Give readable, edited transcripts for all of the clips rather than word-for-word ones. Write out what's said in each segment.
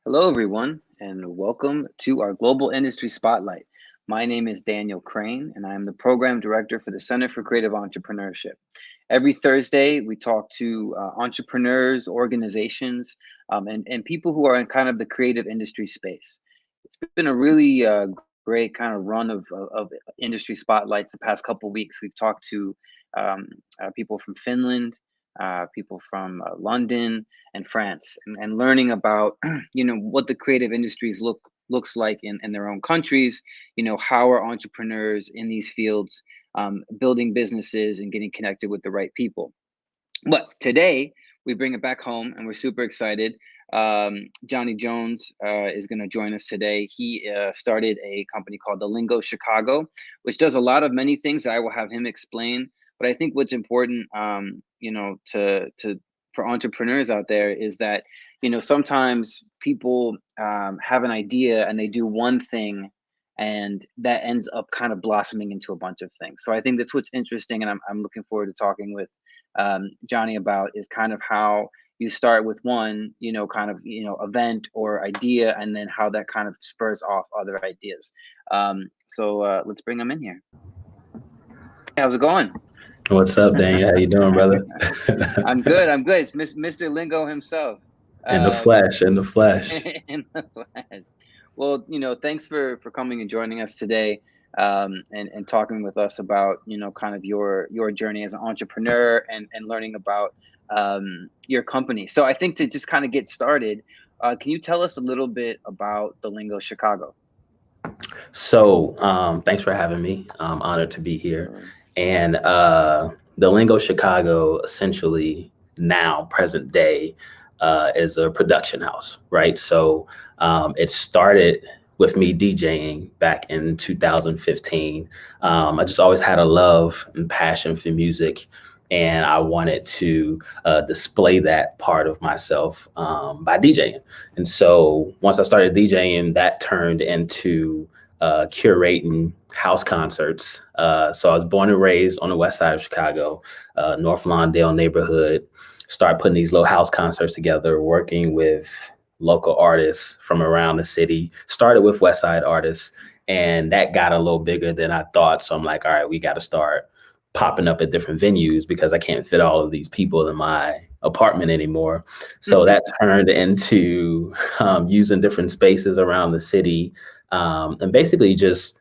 Hello, everyone, and welcome to our Global Industry Spotlight. My name is Daniel Crane, and I am the Program Director for the Center for Creative Entrepreneurship. Every Thursday, we talk to entrepreneurs, organizations, and people who are in kind of the creative industry space. It's been a really great kind of run of industry spotlights the past couple of weeks. We've talked to people from Finland, people from London and France, and learning about what the creative industries looks like in their own countries. How are entrepreneurs in these fields building businesses and getting connected with the right people. But today we bring it back home, and we're super excited. Johnny Jones is going to join us today. He started a company called the Lingo Chicago, which does a lot of many things that I will have him explain. But I think what's important, to for entrepreneurs out there is that sometimes people have an idea and they do one thing, and that ends up kind of blossoming into a bunch of things. So I think that's what's interesting, and I'm looking forward to talking with Johnny about is kind of how you start with one, event or idea, and then how that kind of spurs off other ideas. So let's bring him in here. How's it going? What's up, Daniel? How you doing, brother? I'm good. I'm good. It's Mr. Lingo himself. In the flesh, in the flesh. In the flesh. Well, thanks for coming and joining us today, and talking with us about kind of your journey as an entrepreneur and learning about your company. So I think to just kind of get started, can you tell us a little bit about the Lingo Chicago? So, thanks for having me. I'm honored to be here. And the Lingo Chicago, essentially now, present day, is a production house, right? So it started with me DJing back in 2015. I just always had a love and passion for music, and I wanted to display that part of myself by DJing. And so once I started DJing, that turned into curating house concerts. So I was born and raised on the west side of Chicago, North Lawndale neighborhood. Started putting these little house concerts together, working with local artists from around the city. Started with west side artists, and that got a little bigger than I thought. So I'm like, all right, we got to start popping up at different venues because I can't fit all of these people in my apartment anymore. So that turned into using different spaces around the city, and basically just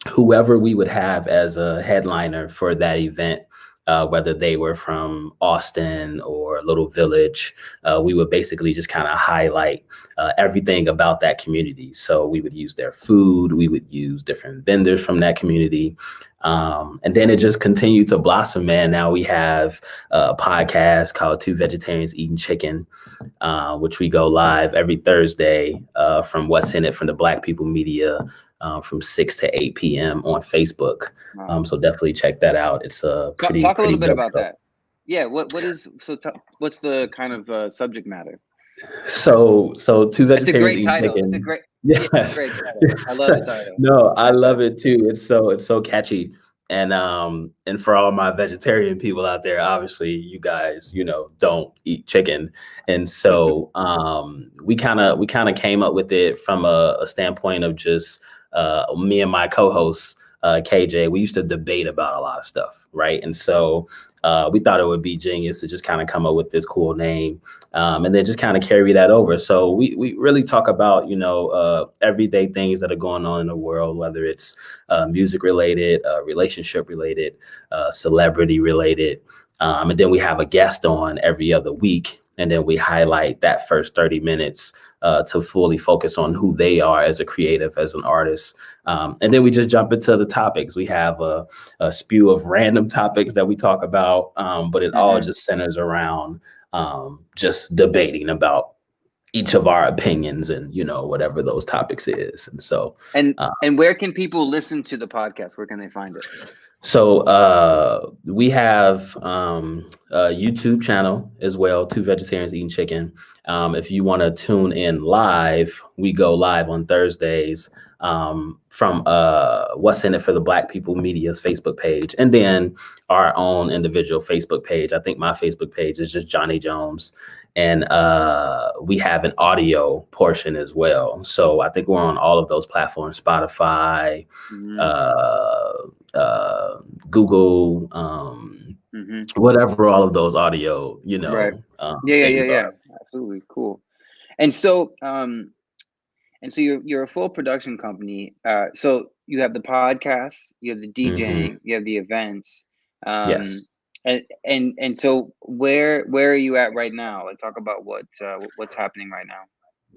whoever we would have as a headliner for that event, whether they were from Austin or Little Village, we would basically just kind of highlight everything about that community. So we would use their food, we would use different vendors from that community. And then it just continued to blossom, man. Now we have a podcast called Two Vegetarians Eating Chicken, which we go live every Thursday from What's in It from the Black People Media, from 6 to 8 p.m. on Facebook. So definitely check that out. It's a pretty talk a little bit dope about show. that. Yeah, what's the kind of subject matter? So Two That's a Vegetarians great Eating title. Chicken. It's a great, Yeah. it's a great title. I love the title. No, I love it too. It's so catchy. And for all my vegetarian people out there, obviously you guys, don't eat chicken. And so we kind of came up with it from a standpoint of just me and my co-host KJ. We used to debate about a lot of stuff, right? And so we thought it would be genius to just kind of come up with this cool name, and then just kind of carry that over. So we really talk about everyday things that are going on in the world, whether it's music related, relationship related, celebrity related, and then we have a guest on every other week, and then we highlight that first 30 minutes to fully focus on who they are as a creative, as an artist. And then we just jump into the topics. We have a spew of random topics that we talk about, but it all just centers around just debating about each of our opinions and, whatever those topics is. And so, and where can people listen to the podcast? Where can they find it? So we have a YouTube channel as well, Two Vegetarians Eating Chicken. If you want to tune in live, we go live on Thursdays from What's in It for the Black People Media's Facebook page, and then our own individual Facebook page. I think my Facebook page is just Johnny Jones. and we have an audio portion as well. So I think we're on all of those platforms: Spotify, Mm-hmm. uh, Google, Mm-hmm. whatever all of those audio, Right. Yeah, yeah, yeah, things yeah. are. Absolutely. Cool. And so, you're a full production company. So you have the podcast, you have the Hmm. DJing, you have the events. Um, Yes. and so where are you at right now? Like, talk about what's happening right now.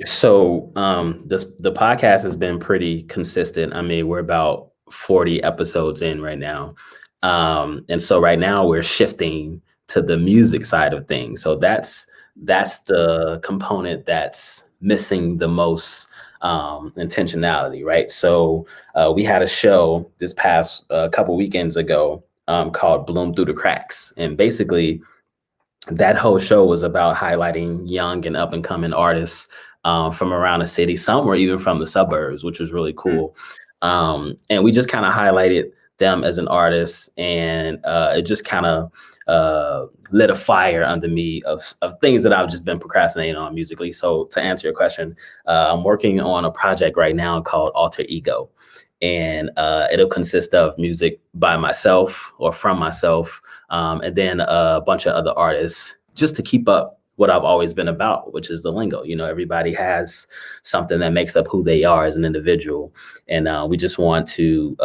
So the podcast has been pretty consistent. I mean, we're about 40 episodes in right now. And so right now we're shifting to the music side of things. So Okay. that's the component that's missing the most intentionality, right? So we had a show this past couple weekends ago called Bloom Through the Cracks. And basically that whole show was about highlighting young and up and coming artists from around the city. Some were even from the suburbs, which was really Mm, cool. And we just kind of highlighted them as an artist, and it just kind of lit a fire under me of things that I've just been procrastinating on musically. So to answer your question, I'm working on a project right now called Alter Ego, and it'll consist of music by myself or from myself, and then a bunch of other artists, just to keep up what I've always been about, which is the lingo. Everybody has something that makes up who they are as an individual, and we just want to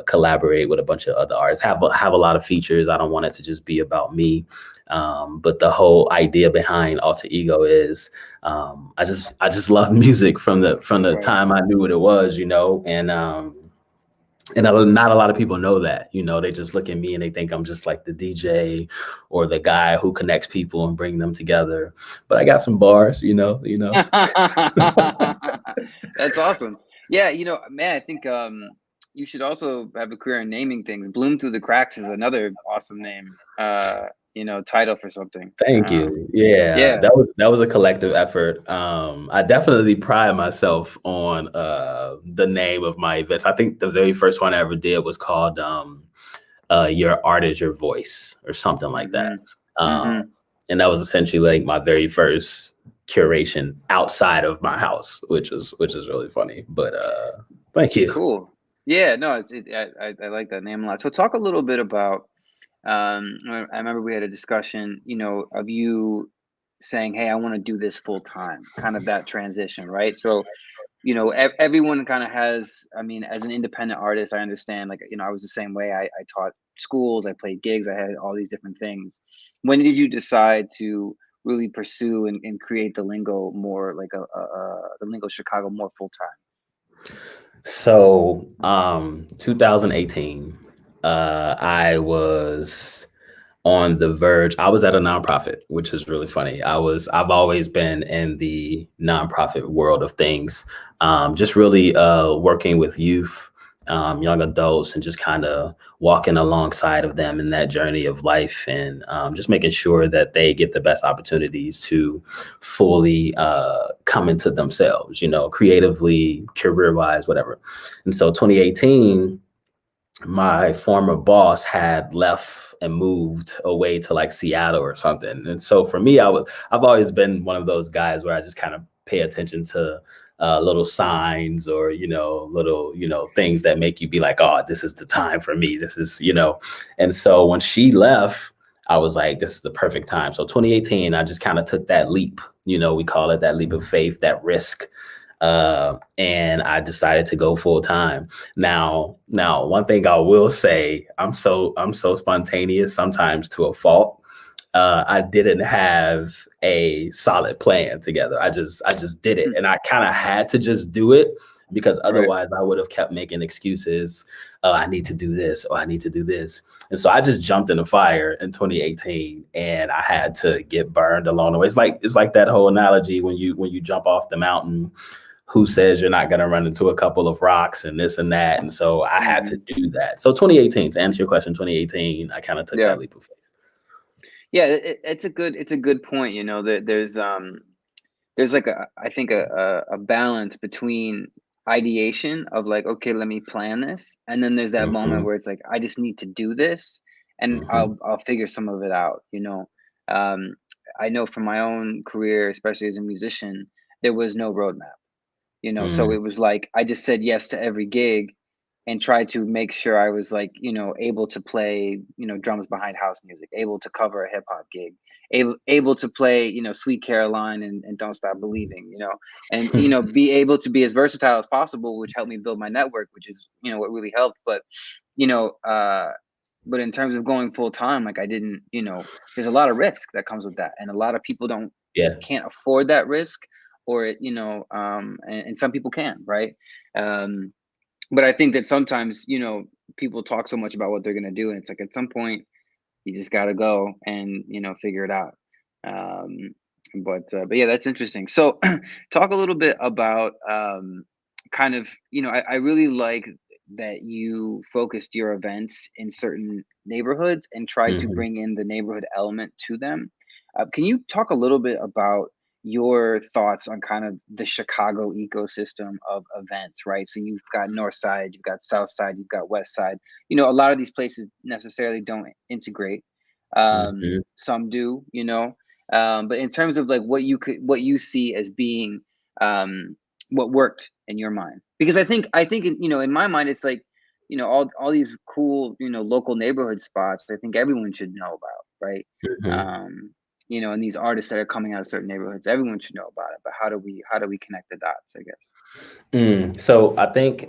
collaborate with a bunch of other artists. Have a lot of features. I don't want it to just be about me, but the whole idea behind Alter Ego is I just love music from the right. time I knew what it was, and not a lot of people know that. They just look at me and they think I'm just like the DJ or the guy who connects people and bring them together. But I got some bars, That's awesome. Yeah, man, I think you should also have a career in naming things. Bloom Through the Cracks is another awesome name. Title for something. Thank you. Yeah, Yeah. that was a collective effort. I definitely pride myself on the name of my events. I think the very first one I ever did was called Your Art is Your Voice, or something like that. Mhm. Um, Mhm. and that was essentially like my very first curation outside of my house, which is really funny. But thank you. Cool. Yeah, no, I like that name a lot. So talk a little bit about I remember we had a discussion, of you saying, "Hey, I want to do this full time." Kind of that transition, right? So, everyone kind of has, I mean, as an independent artist, I understand, like, I was the same way. I taught schools, I played gigs, I had all these different things. When did you decide to really pursue and create the lingo more, like the Lingo Chicago, more full time? So, 2018, I was on the verge. I was at a nonprofit, which is really funny. I've always been in the nonprofit world of things, just really working with youth, young adults, and just kind of walking alongside of them in that journey of life, and just making sure that they get the best opportunities to fully come into themselves, creatively, career wise, whatever. And so 2018, my former boss had left and moved away to like Seattle or something. And so for me, I've always been one of those guys where I just kind of pay attention to little signs, or little things that make you be like, oh, this is the time for me. This is. And so when she left, I was like, this is the perfect time. So 2018, I just kind of took that leap. We call it that leap of faith, that risk, and I decided to go full time. Now, one thing I will say, I'm so spontaneous sometimes to a fault. I didn't have a solid plan together. I just did it, Hmm. and I kind of had to just do it because Right. otherwise I would have kept making excuses. I need to do this, or I need to do this, and so I just jumped in the fire in 2018, and I had to get burned along the way. It's like that whole analogy when you jump off the mountain, who says you're not going to run into a couple of rocks and this and that. And so I had to Hmm. do that. So 2018, to answer your question, 2018, I kind of took Yeah. that leap of faith. Yeah, it's a good point. That there's like I think a balance between ideation of like, okay, let me plan this, and then there's that moment Hmm. where it's like, I just need to do this, and Hmm. I'll figure some of it out. Um, I know from my own career, especially as a musician, there was no roadmap, so Mm, it was like I just said yes to every gig and tried to make sure I was like, able to play, drums behind house music, able to cover a hip hop gig, able to play, Sweet Caroline and Don't Stop Believing, and, be able to be as versatile as possible, which helped me build my network, which is, what really helped. But, you know, uh, but in terms of going full time, like I didn't, there's a lot of risk that comes with that. And a lot of people yeah. can't afford that risk, or and some people can, right? Um, but I think that sometimes, people talk so much about what they're gonna do, and it's like at some point you just gotta go and figure it out. Um, but yeah, that's interesting. So, talk a little bit about kind of I really like that you focused your events in certain neighborhoods and tried to Hmm. bring in the neighborhood element to them. Can you talk a little bit about your thoughts on kind of the Chicago ecosystem of events, right? So you've got North Side, you've got South Side, you've got West Side. A lot of these places necessarily don't integrate. Hmm. Some do, but in terms of like what you see as being um, what worked in your mind, because I think in my mind it's like all these cool local neighborhood spots. I think everyone should know about, right? Hmm. Um, and these artists that are coming out of certain neighborhoods, everyone should know about it. But how do we connect the dots, I guess? So I think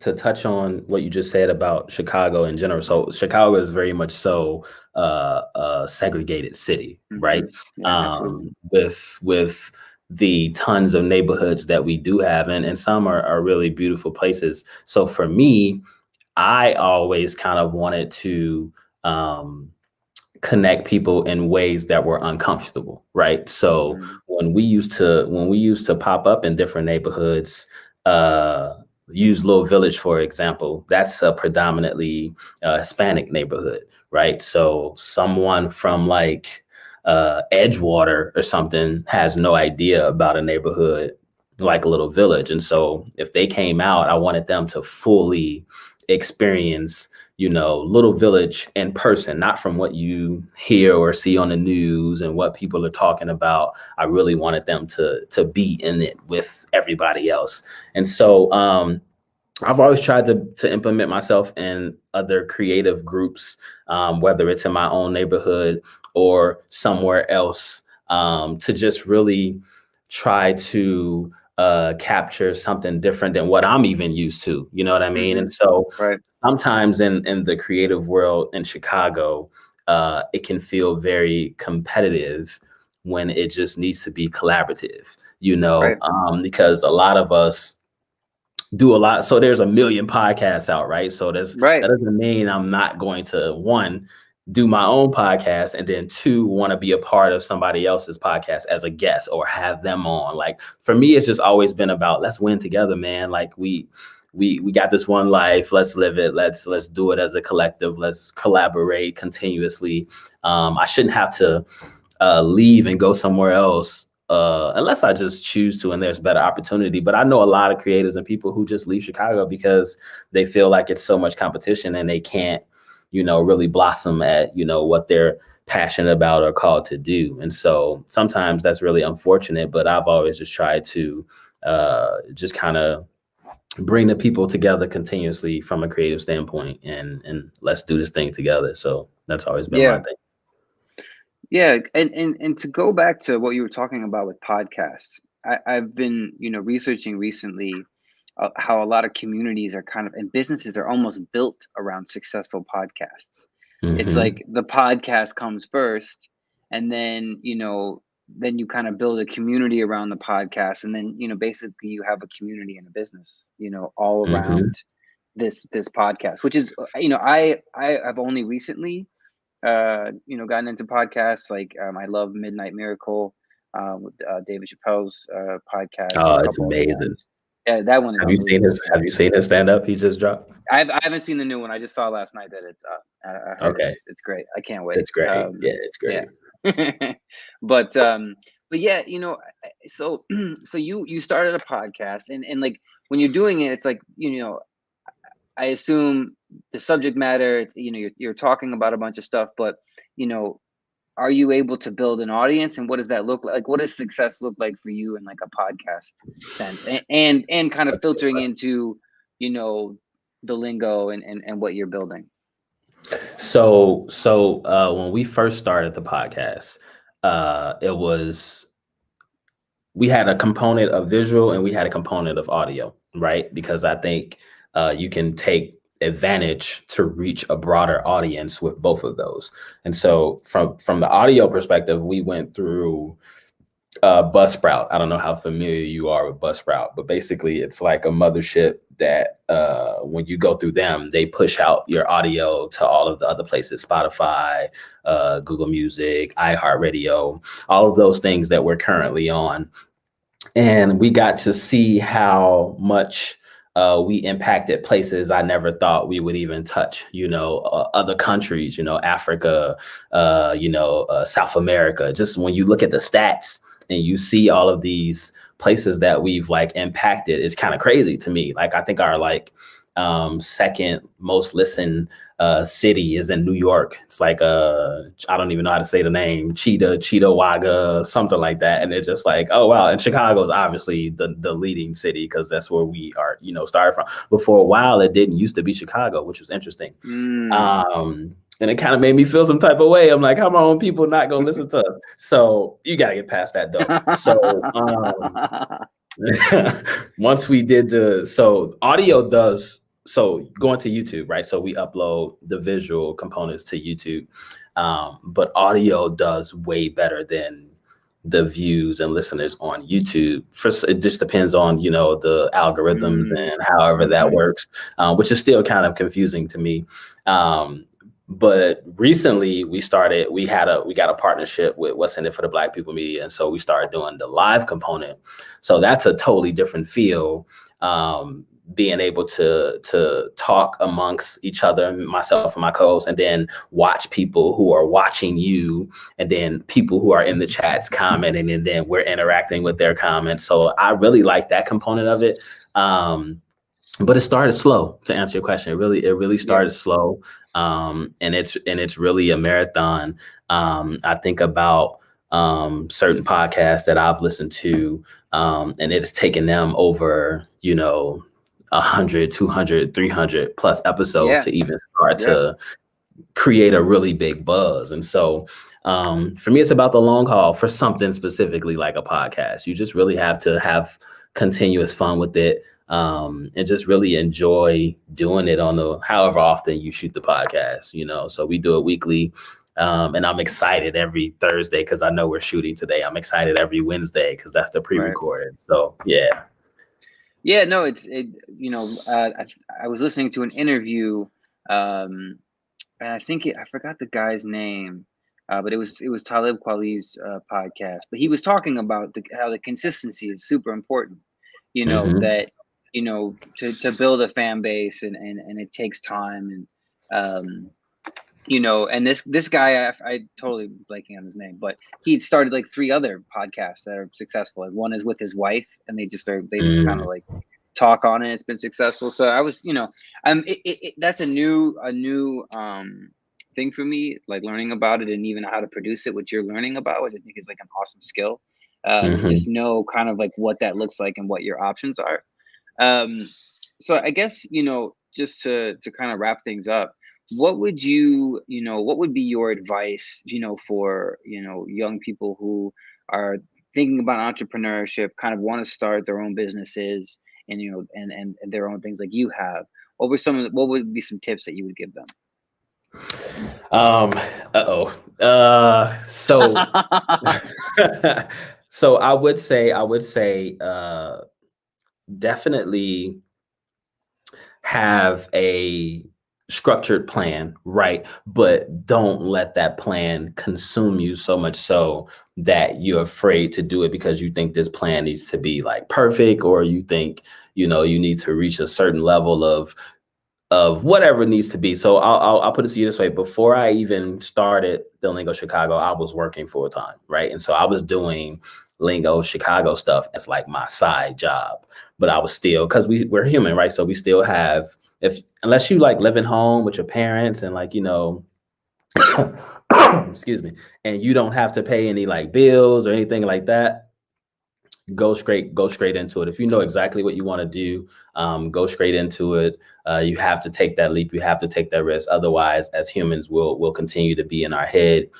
to touch on what you just said about Chicago in general. So Chicago is very much so a segregated city, right? Yeah, absolutely. With the tons of neighborhoods that we do have, and some are really beautiful places. So for me, I always kind of wanted to um, connect people in ways that were uncomfortable, right? So Hmm. when we used to pop up in different neighborhoods, uh use Little Village for example, that's a predominantly Hispanic neighborhood, right? So someone from like Edgewater or something has no idea about a neighborhood like Little Village, and so if they came out, I wanted them to fully experience Little Village in person, not from what you hear or see on the news and what people are talking about. I really wanted them to be in it with everybody else. And so I've always tried to implement myself in other creative groups, whether it's in my own neighborhood or somewhere else, to just really try to capture something different than what I'm even used to. You know what I mean? Hmm. And so Right. sometimes in the creative world in Chicago, it can feel very competitive when it just needs to be collaborative. Right. Because a lot of us do a lot. So there's a million podcasts out, right? So Right. that doesn't mean I'm not going to one do my own podcast and then two want to be a part of somebody else's podcast as a guest or have them on. Like for me, it's just always been about let's win together, man. Like we got this one life. Let's live it. Let's do it as a collective. Let's collaborate continuously. I shouldn't have to leave and go somewhere else unless I just choose to and there's better opportunity. But I know a lot of creators and people who just leave Chicago because they feel like it's so much competition and they can't, really blossom at, what they're passionate about or called to do. And so sometimes that's really unfortunate, but I've always just tried to just kind of bring the people together continuously from a creative standpoint and let's do this thing together. So that's always been my Yeah. thing. Yeah, and to go back to what you were talking about with podcasts, I've been researching recently how a lot of communities are kind of and businesses are almost built around successful podcasts. It's Hmm. like the podcast comes first, and then you kind of build a community around the podcast, and then basically you have a community and a business all Hmm. around this podcast, which is I have only recently gotten into podcasts. Like I love Midnight Miracle with David Chappelle's podcast and Oh, a it's couple other amazing. ones. Yeah, that one is Have you seen his unbelievable. have you seen his stand up he just dropped? I haven't seen the new one. I just saw last night that it's up. I heard Okay. it's great. I can't wait. It's great. Yeah, it's Yeah. great. but but yeah, so so you started a podcast, and like when you're doing it, it's like I assume the subject matter. It's you're talking about a bunch of stuff, but you know are you able to build an audience, and what does that look like? Like, what does success look like for you in like a podcast sense, and kind of filtering into, you know, the lingo and what you're building? So when we first started the podcast, it was we had a component of visual and we had a component of audio, right? Because I think you can take advantage to reach a broader audience with both of those. And so from the audio perspective, we went through Buzzsprout. I don't know how familiar you are with Buzzsprout, but basically it's like a mothership that when you go through them, they push out your audio to all of the other places, Spotify, Google Music, iHeartRadio, all of those things that we're currently on. And we got to see how much we impacted places I never thought we would even touch, other countries, Africa, South America. Just when you look at the stats and you see all of these places that we've like impacted, it's kind of crazy to me. Like I think our second most listened city is in New York. It's like I don't even know how to say the name, Cheetah, something like that. And it's just like, oh wow. And Chicago is obviously the leading city because that's where we are, started from. But for a while, it didn't used to be Chicago, which was interesting. And it kind of made me feel some type of way. I'm like, how my own people not gonna listen to us? So you gotta get past that though. So once we did audio does. So going to YouTube, right? So we upload the visual components to YouTube, but audio does way better than the views and listeners on YouTube. First, it just depends on, the algorithms and however that works, which is still kind of confusing to me. But recently we got a partnership with What's in It for the Black People Media. And so we started doing the live component. So that's a totally different feel. Being able to talk amongst each other, myself and my co-hosts, and then watch people who are watching you, and then people who are in the chats commenting, and then we're interacting with their comments. So I really like that component of it. But it started slow, to answer your question. It really started slow. And it's really a marathon. I think about certain podcasts that I've listened to, and it's taken them over, 100, 200, 300 plus episodes to even start to create a really big buzz. And so for me, it's about the long haul for something specifically like a podcast. You just really have to have continuous fun with it, and just really enjoy doing it on however often you shoot the podcast, so we do it weekly. And I'm excited every Thursday because I know we're shooting today. I'm excited every Wednesday because that's the pre-recorded. Right. So, yeah. Yeah, no, I was listening to an interview, and I forgot the guy's name, but it was Talib Kweli's podcast. But he was talking about how the consistency is super important. That to build a fan base and it takes time, and and this guy, I totally blanking on his name, but he started like 3 other podcasts that are successful. Like one is with his wife, and they just kind of like talk on it. It's been successful. So I was, that's a new thing for me, like learning about it and even how to produce it, which you're learning about, which I think is like an awesome skill. To just know kind of like what that looks like and what your options are. So I guess, just to kind of wrap things up, what would what would be your advice, for, young people who are thinking about entrepreneurship, kind of want to start their own businesses and, and their own things like you have? What would be some tips that you would give them? So I would say definitely have a structured plan, right? But don't let that plan consume you so much so that you're afraid to do it because you think this plan needs to be like perfect, or you think, you need to reach a certain level of whatever it needs to be. So I'll put it to you this way. Before I even started the Lingo Chicago, I was working full time, right? And so I was doing Lingo Chicago stuff as like my side job, but I was still, because we're human, right? So we still have, unless you like living home with your parents and like, excuse me, and you don't have to pay any like bills or anything like that, go straight into it. If you know exactly what you want to do, go straight into it. You have to take that leap. You have to take that risk. Otherwise, as humans, we'll continue to be in our head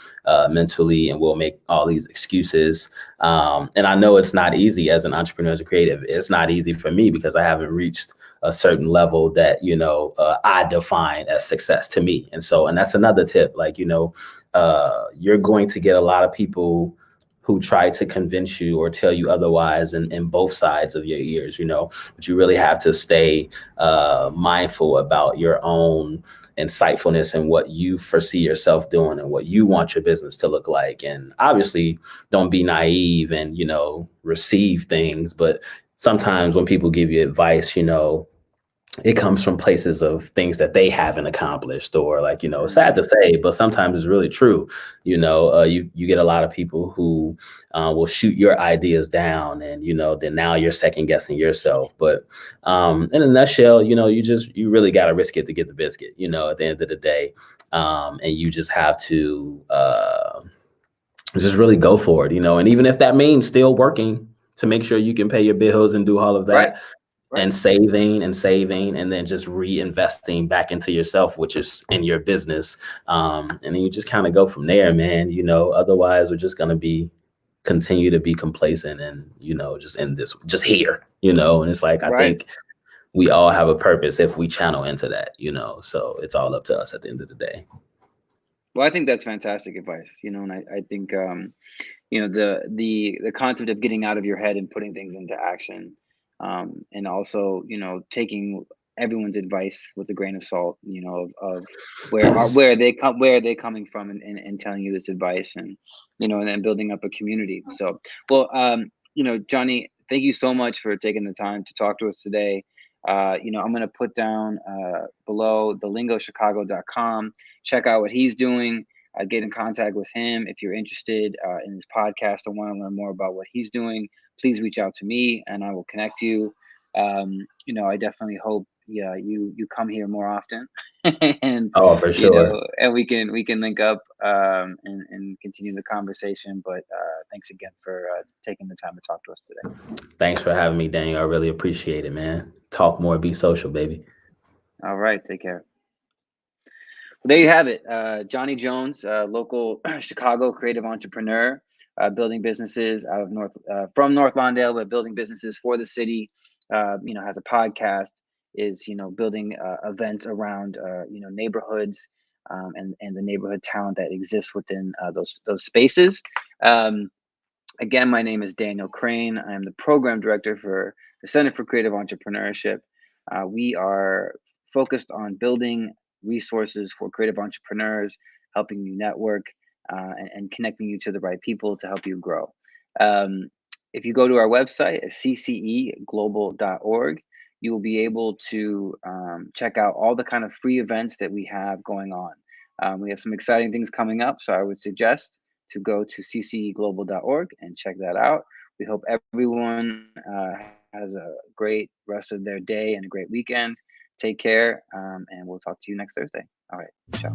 mentally, and we'll make all these excuses. And I know it's not easy as an entrepreneur, as a creative. It's not easy for me because I haven't reached a certain level that I define as success to me. And that's another tip. Like you're going to get a lot of people who try to convince you or tell you otherwise in both sides of your ears, but you really have to stay mindful about your own insightfulness and what you foresee yourself doing and what you want your business to look like. And obviously don't be naive and, receive things. But sometimes when people give you advice, it comes from places of things that they haven't accomplished, or like, sad to say, but sometimes it's really true. You get a lot of people who will shoot your ideas down, and, then now you're second guessing yourself. But in a nutshell, you really got to risk it to get the biscuit, at the end of the day. And you just have to just really go for it, and even if that means still working to make sure you can pay your bills and do all of that. Right. And saving, and then just reinvesting back into yourself, which is in your business. And then you just kind of go from there, man. Otherwise we're just going to continue to be complacent and, just in this, just here, and it's like, I think we all have a purpose if we channel into that, so it's all up to us at the end of the day. Well, I think that's fantastic advice, and I think, the concept of getting out of your head and putting things into action, and also, taking everyone's advice with a grain of salt, of where are they coming from, and telling you this advice, and and then building up a community. So, well, Johnny, thank you so much for taking the time to talk to us today. I'm going to put down below the lingochicago.com. Check out what he's doing. Get in contact with him if you're interested in his podcast or want to learn more about what he's doing. Please reach out to me, and I will connect you. I definitely hope you come here more often, and Oh, for sure. and we can link up and continue the conversation. But thanks again for taking the time to talk to us today. Thanks for having me, Daniel. I really appreciate it, man. Talk more, be social, baby. All right, take care. Well, there you have it. Johnny Jones, local Chicago creative entrepreneur, building businesses out of from North Lawndale, but building businesses for the city. Has a podcast, is building events around neighborhoods, and the neighborhood talent that exists within those spaces. Again, my name is Daniel Crane. I am the program director for the Center for Creative Entrepreneurship. We are focused on building resources for creative entrepreneurs, helping you network, and connecting you to the right people to help you grow. If you go to our website at cceglobal.org, you will be able to check out all the kind of free events that we have going on. We have some exciting things coming up, so I would suggest to go to cceglobal.org and check that out. We hope everyone has a great rest of their day and a great weekend. Take care, and we'll talk to you next Thursday. All right, ciao.